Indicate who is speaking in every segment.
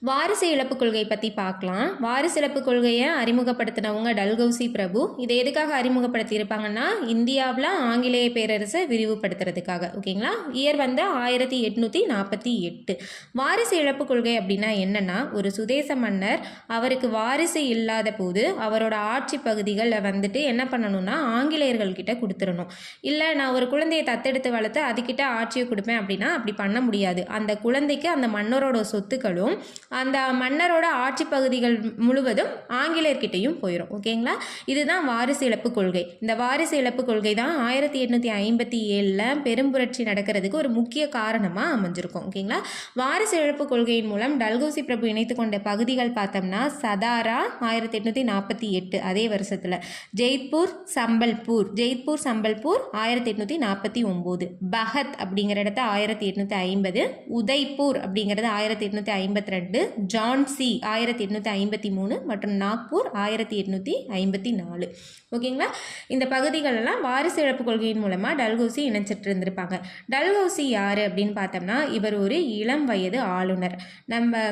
Speaker 1: வாரிசு இழப்பு கொள்கை பற்றி பார்க்கலாம். வாரிசு இழப்பு கொள்கையை அறிமுகப்படுத்தினவங்க டல்ஹௌசி பிரபு. இதை எதுக்காக அறிமுகப்படுத்தியிருப்பாங்கன்னா, இந்தியாவில் ஆங்கிலேய பேரரசை விரிவுபடுத்துறதுக்காக. ஓகேங்களா. இயர் வந்து 1848. வாரிசு இழப்பு கொள்கை அப்படின்னா என்னன்னா, ஒரு சுதேச மன்னர் அவருக்கு வாரிசு இல்லாத போது அவரோட ஆட்சி பகுதிகளை வந்துட்டு என்ன பண்ணணும்னா ஆங்கிலேயர்கள்கிட்ட கொடுத்துடணும். இல்லை நான் ஒரு குழந்தையை தத்தெடுத்து வளர்த்து அதுக்கிட்ட ஆட்சியை கொடுப்பேன் அப்படின்னா அப்படி பண்ண முடியாது. அந்த குழந்தைக்கு அந்த மன்னரோட சொத்துக்களும் அந்த மன்னரோட ஆட்சி பகுதிகள் முழுவதும் ஆங்கிலேயர்கிட்டையும் போயிடும். ஓகேங்களா. இதுதான் வாரிசு இழப்பு கொள்கை. இந்த வாரிசு இழப்பு கொள்கை தான் 1857 பெரும்புரட்சி நடக்கிறதுக்கு ஒரு முக்கிய காரணமாக அமைஞ்சிருக்கும். ஓகேங்களா. வாரிசு இழப்பு கொள்கையின் மூலம் டல்ஹௌசி பிரபு இணைத்து கொண்ட பகுதிகள் பார்த்தோம்னா சதாரா 1848 அதே வருஷத்தில், ஜெய்ப்பூர் சம்பல்பூர் 1849, பகத் அப்படிங்கிற இடத்த 1850, உதய்பூர் அப்படிங்கிறது 1852, ஜான்சி 1853 மற்றும் நாக்பூர் 1854. ஓகேங்களா. இந்த பகுதிகளெல்லாம் வாரிசு இழப்பு கொள்கையின் மூலமாக டல்ஹௌசி இணைச்சிட்டு இருந்திருப்பாங்க. டல்ஹௌசி யார் அப்படின்னு பார்த்தோம்னா, இவர் ஒரு இளம் வயது ஆளுநர். நம்ம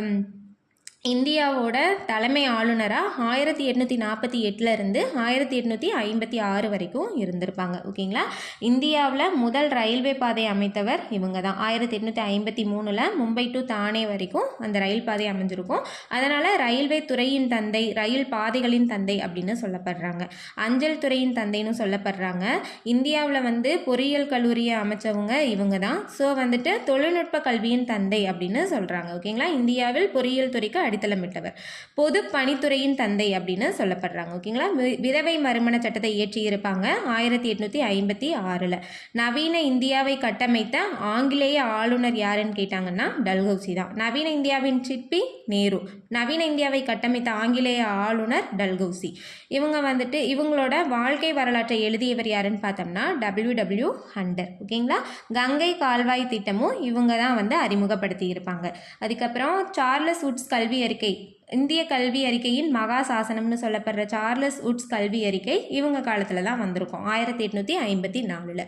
Speaker 1: இந்தியாவோட தலைமை ஆளுநராக 1848 1856 வரைக்கும் இருந்திருப்பாங்க. ஓகேங்களா. இந்தியாவில் முதல் ரயில்வே பாதை அமைத்தவர் இவங்க தான். 1853 மும்பை டு தானே வரைக்கும் அந்த ரயில் பாதை அமைஞ்சிருக்கும். அதனால் ரயில்வே துறையின் தந்தை, ரயில் பாதைகளின் தந்தை அப்படின்னு சொல்லப்படுறாங்க. அஞ்சல் துறையின் தந்தைன்னு சொல்லப்படுறாங்க. இந்தியாவில் வந்து பொறியியல் கல்லூரியை அமைச்சவங்க இவங்க தான். ஸோ வந்துட்டு தொழில்நுட்ப கல்வியின் தந்தை அப்படின்னு சொல்கிறாங்க. ஓகேங்களா. இந்தியாவில் பொறியியல் துறைக்கு அடித்தளமிட்டவர். பொது பணித்துறையின் தந்தை அப்படின்னு சொல்லப்படுறாங்க. ஓகேங்களா. விதவை மறுமண சட்டத்தை இயற்றியிருப்பாங்க 1856. நவீன இந்தியாவை கட்டமைத்த ஆங்கிலேய ஆளுநர் யாருன்னு கேட்டாங்கன்னா டல்ஹௌசி தான். நவீன இந்தியாவின் சிற்பி நேரு. நவீன இந்தியாவை கட்டமைத்த ஆங்கிலேய ஆளுநர் டல்ஹௌசி. இவங்க வந்துட்டு இவங்களோட வாழ்க்கை வரலாற்றை எழுதியவர் யாருன்னு பார்த்தோம்னா W.W. ஹண்டர். ஓகேங்களா. கங்கை கால்வாய் திட்டமும் இவங்க தான் வந்து அறிமுகப்படுத்தி இருப்பாங்க. அதுக்கப்புறம் சார்லஸ் வுட்ஸ் கல்வி அறிக்கை, இந்திய கல்வி அறிக்கையின் மகா சாசனம்னு சொல்லப்படுற சார்லஸ் வுட்ஸ் கல்வி அறிக்கை இவங்க காலத்தில் தான் வந்திருக்கும் 1854.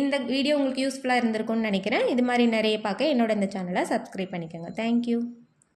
Speaker 1: இந்த வீடியோ உங்களுக்கு யூஸ்ஃபுல்லாக இருந்திருக்கும்னு நினைக்கிறேன். இது மாதிரி நிறைய பார்க்க என்னோட இந்த சேனலை சப்ஸ்கிரைப் பண்ணிக்கோங்க. தேங்க்யூ.